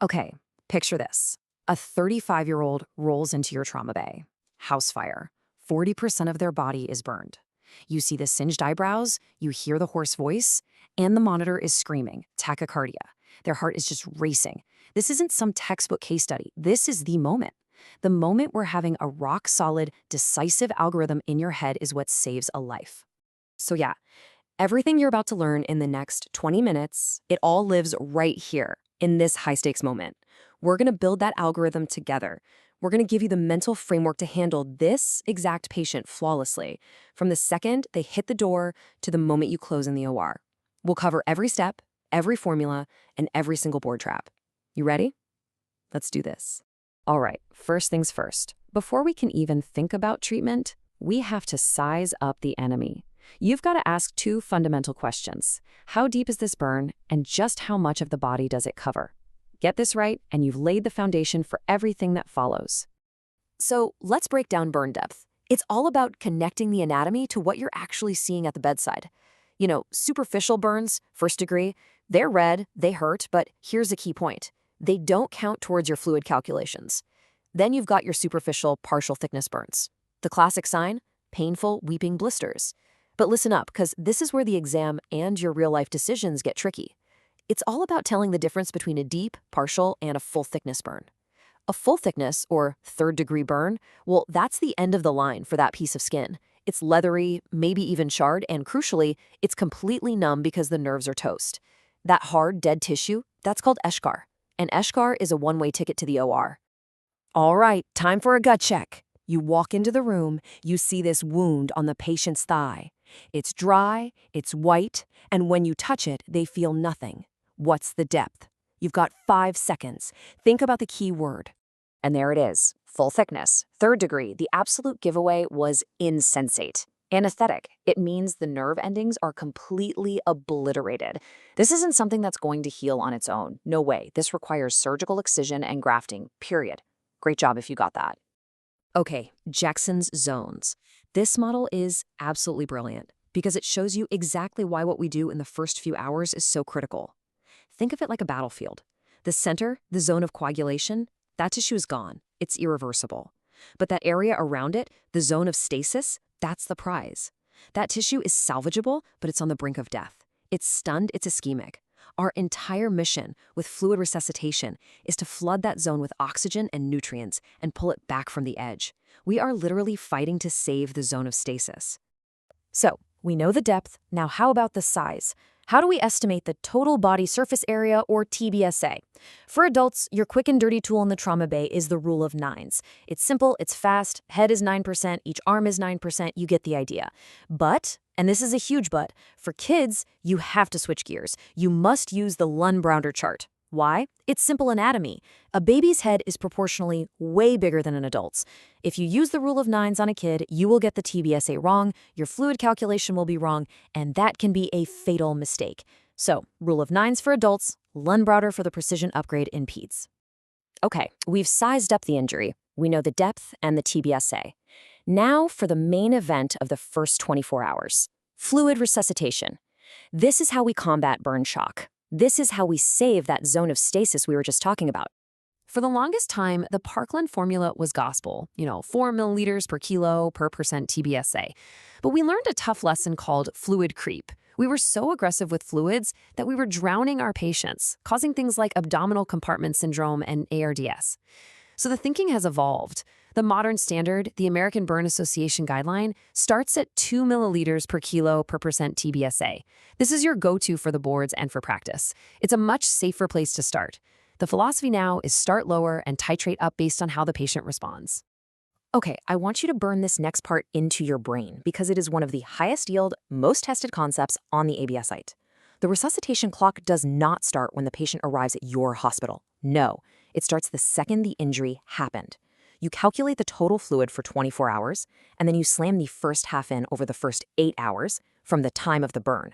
Okay, picture this. A 35-year-old rolls into your trauma bay. House fire. 40% of their body is burned. You see the singed eyebrows, you hear the hoarse voice, and the monitor is screaming, tachycardia. Their heart is just racing. This isn't some textbook case study. This is the moment. The moment where having a rock-solid, decisive algorithm in your head is what saves a life. So yeah, everything you're about to learn in the next 20 minutes, it all lives right here in this high-stakes moment. We're going to build that algorithm together. We're going to give you the mental framework to handle this exact patient flawlessly, from the second they hit the door to the moment you close in the OR. We'll cover every step, every formula, and every single board trap. You ready? Let's do this. All right, first things first. Before we can even think about treatment, we have to size up the enemy. You've got to ask two fundamental questions. How deep is this burn, and just how much of the body does it cover? Get this right, and you've laid the foundation for everything that follows. So let's break down burn depth. It's all about connecting the anatomy to what you're actually seeing at the bedside. You know, superficial burns, first degree, they're red, they hurt, but here's a key point. They don't count towards your fluid calculations. Then you've got your superficial partial thickness burns. The classic sign? Painful, weeping blisters. But listen up, because this is where the exam and your real-life decisions get tricky. It's all about telling the difference between a deep, partial, and a full-thickness burn. A full-thickness, or third-degree burn, well, that's the end of the line for that piece of skin. It's leathery, maybe even charred, and crucially, it's completely numb because the nerves are toast. That hard, dead tissue, that's called eschar. And eschar is a one-way ticket to the OR. All right, time for a gut check. You walk into the room, you see this wound on the patient's thigh. It's dry, it's white, and when you touch it, they feel nothing. What's the depth? You've got 5 seconds. Think about the key word. And there it is, full thickness, third degree. The absolute giveaway was insensate. Anesthetic. It means the nerve endings are completely obliterated. This isn't something that's going to heal on its own. No way. This requires surgical excision and grafting, period. Great job if you got that. Okay, Jackson's zones. This model is absolutely brilliant because it shows you exactly why what we do in the first few hours is so critical. Think of it like a battlefield. The center, the zone of coagulation, that tissue is gone. It's irreversible. But that area around it, the zone of stasis, that's the prize. That tissue is salvageable, but it's on the brink of death. It's stunned, it's ischemic. Our entire mission with fluid resuscitation is to flood that zone with oxygen and nutrients and pull it back from the edge. We are literally fighting to save the zone of stasis. So, we know the depth. Now how about the size? How do we estimate the total body surface area, or TBSA? For adults, your quick and dirty tool in the trauma bay is the rule of nines. It's simple, it's fast, head is 9%, each arm is 9%, you get the idea. But, and this is a huge but, for kids, you have to switch gears. You must use the Lund-Browder chart. Why? It's simple anatomy. A baby's head is proportionally way bigger than an adult's. If you use the rule of nines on a kid, you will get the TBSA wrong, your fluid calculation will be wrong, and that can be a fatal mistake. So, rule of nines for adults, Lund-Browder for the precision upgrade in peds. Okay, we've sized up the injury. We know the depth and the TBSA. Now for the main event of the first 24 hours, fluid resuscitation. This is how we combat burn shock. This is how we save that zone of stasis we were just talking about. For the longest time, the Parkland formula was gospel, 4 milliliters per kilo per percent TBSA. But we learned a tough lesson called fluid creep. We were so aggressive with fluids that we were drowning our patients, causing things like abdominal compartment syndrome and ARDS. So the thinking has evolved. The modern standard, the American Burn Association guideline, starts at 2 milliliters per kilo per percent TBSA. This is your go-to for the boards and for practice. It's a much safer place to start. The philosophy now is start lower and titrate up based on how the patient responds. Okay, I want you to burn this next part into your brain because it is one of the highest yield, most tested concepts on the ABSITE. The resuscitation clock does not start when the patient arrives at your hospital. No, it starts the second the injury happened. You calculate the total fluid for 24 hours, and then you slam the first half in over the first 8 hours from the time of the burn.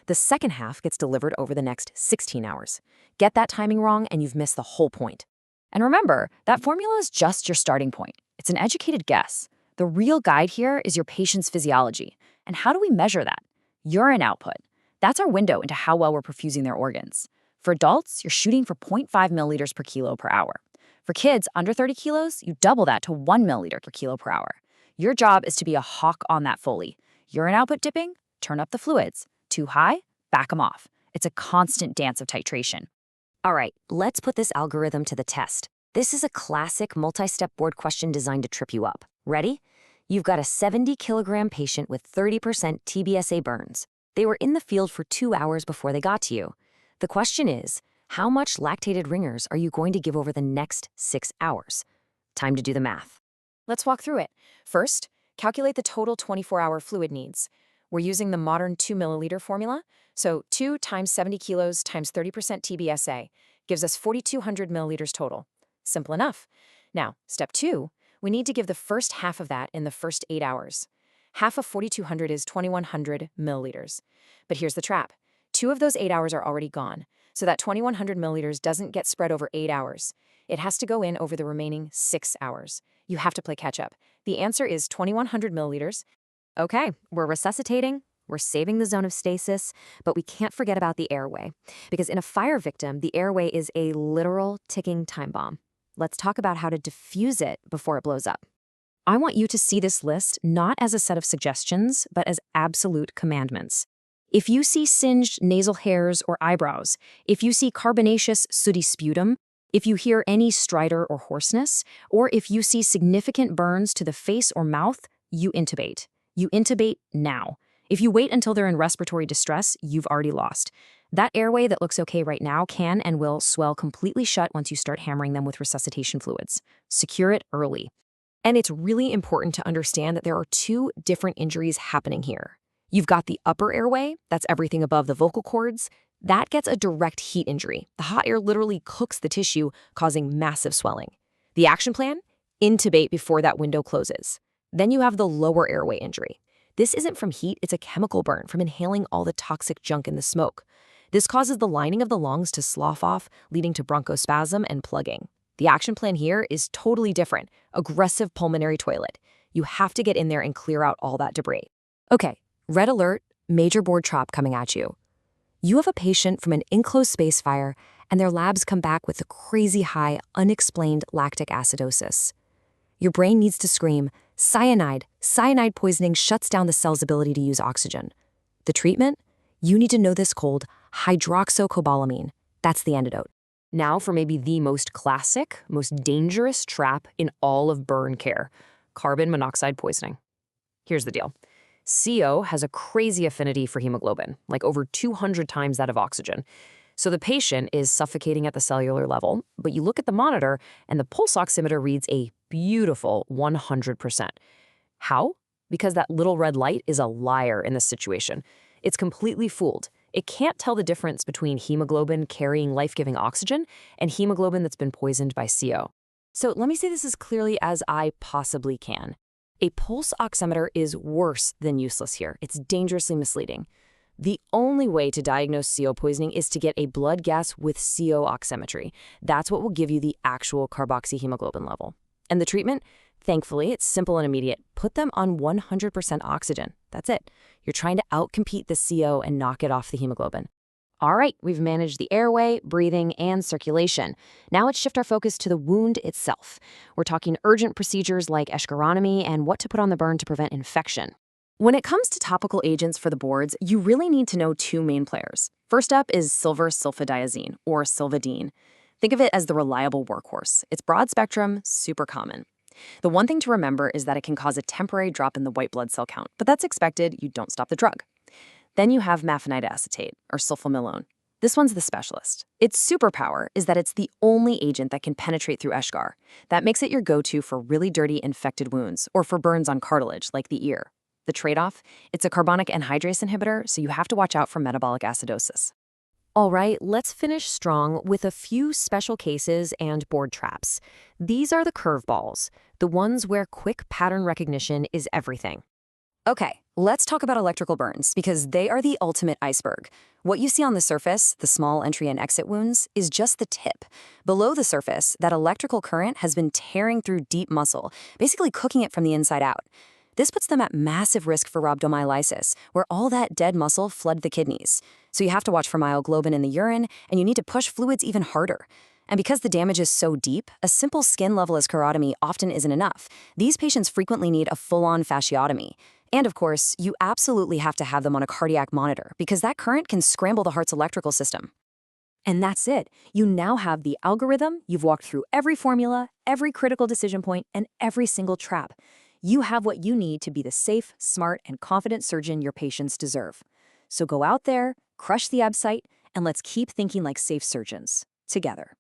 The second half gets delivered over the next 16 hours. Get that timing wrong, and you've missed the whole point. And remember, that formula is just your starting point. It's an educated guess. The real guide here is your patient's physiology. And how do we measure that? Urine output. That's our window into how well we're perfusing their organs. For adults, you're shooting for 0.5 milliliters per kilo per hour. For kids under 30 kilos, you double that to 1 milliliter per kilo per hour. Your job is to be a hawk on that Foley. Urine output dipping? Turn up the fluids. Too high? Back them off. It's a constant dance of titration. All right, let's put this algorithm to the test. This is a classic multi-step board question designed to trip you up. Ready? You've got a 70-kilogram patient with 30% TBSA burns. They were in the field for 2 hours before they got to you. The question is, how much lactated ringers are you going to give over the next 6 hours? Time to do the math. Let's walk through it. First, calculate the total 24-hour fluid needs. We're using the modern 2 milliliter formula, so 2 times 70 kilos times 30% TBSA gives us 4,200 milliliters total. Simple enough. Now, step 2, we need to give the first half of that in the first 8 hours. Half of 4,200 is 2,100 milliliters. But here's the trap. 2 of those 8 hours are already gone, so that 2,100 milliliters doesn't get spread over 8 hours. It has to go in over the remaining 6 hours. You have to play catch-up. The answer is 2,100 milliliters. Okay, we're resuscitating, we're saving the zone of stasis, but we can't forget about the airway. Because in a fire victim, the airway is a literal ticking time bomb. Let's talk about how to diffuse it before it blows up. I want you to see this list not as a set of suggestions, but as absolute commandments. If you see singed nasal hairs or eyebrows, if you see carbonaceous, sooty sputum, if you hear any stridor or hoarseness, or if you see significant burns to the face or mouth, you intubate. You intubate now. If you wait until they're in respiratory distress, you've already lost. That airway that looks okay right now can and will swell completely shut once you start hammering them with resuscitation fluids. Secure it early. And it's really important to understand that there are 2 different injuries happening here. You've got the upper airway, that's everything above the vocal cords. That gets a direct heat injury. The hot air literally cooks the tissue, causing massive swelling. The action plan? Intubate before that window closes. Then you have the lower airway injury. This isn't from heat, it's a chemical burn from inhaling all the toxic junk in the smoke. This causes the lining of the lungs to slough off, leading to bronchospasm and plugging. The action plan here is totally different. Aggressive pulmonary toilet. You have to get in there and clear out all that debris. Okay, red alert, major board trap coming at you. You have a patient from an enclosed space fire, and their labs come back with a crazy high, unexplained lactic acidosis. Your brain needs to scream, cyanide. Cyanide poisoning shuts down the cell's ability to use oxygen. The treatment? You need to know this cold, hydroxycobalamin. That's the antidote. Now for maybe the most classic, most dangerous trap in all of burn care, carbon monoxide poisoning. Here's the deal. CO has a crazy affinity for hemoglobin, like over 200 times that of oxygen. So the patient is suffocating at the cellular level, but you look at the monitor and the pulse oximeter reads a beautiful 100%. How? Because that little red light is a liar in this situation. It's completely fooled. It can't tell the difference between hemoglobin carrying life-giving oxygen and hemoglobin that's been poisoned by CO. So let me say this as clearly as I possibly can. A pulse oximeter is worse than useless here. It's dangerously misleading. The only way to diagnose CO poisoning is to get a blood gas with CO oximetry. That's what will give you the actual carboxyhemoglobin level. And the treatment? Thankfully, it's simple and immediate. Put them on 100% oxygen. That's it. You're trying to outcompete the CO and knock it off the hemoglobin. All right, we've managed the airway, breathing, and circulation. Now let's shift our focus to the wound itself. We're talking urgent procedures like escharotomy and what to put on the burn to prevent infection. When it comes to topical agents for the boards, you really need to know 2 main players. First up is silver sulfadiazine, or Sulfadiazine. Think of it as the reliable workhorse. It's broad spectrum, super common. The one thing to remember is that it can cause a temporary drop in the white blood cell count, but that's expected. You don't stop the drug. Then you have Mafenide acetate, or sulfamylone. This one's the specialist. Its superpower is that it's the only agent that can penetrate through eschar. That makes it your go-to for really dirty infected wounds, or for burns on cartilage, like the ear. The trade-off? It's a carbonic anhydrase inhibitor, so you have to watch out for metabolic acidosis. All right, let's finish strong with a few special cases and board traps. These are the curveballs, the ones where quick pattern recognition is everything. Okay, let's talk about electrical burns, because they are the ultimate iceberg. What you see on the surface, the small entry and exit wounds, is just the tip. Below the surface, that electrical current has been tearing through deep muscle, basically cooking it from the inside out. This puts them at massive risk for rhabdomyolysis, where all that dead muscle floods the kidneys. So you have to watch for myoglobin in the urine, and you need to push fluids even harder. And because the damage is so deep, a simple skin-level escharotomy often isn't enough. These patients frequently need a full-on fasciotomy. And of course, you absolutely have to have them on a cardiac monitor because that current can scramble the heart's electrical system. And that's it. You now have the algorithm. You've walked through every formula, every critical decision point, and every single trap. You have what you need to be the safe, smart, and confident surgeon your patients deserve. So go out there, crush the ABSITE, and let's keep thinking like safe surgeons, together.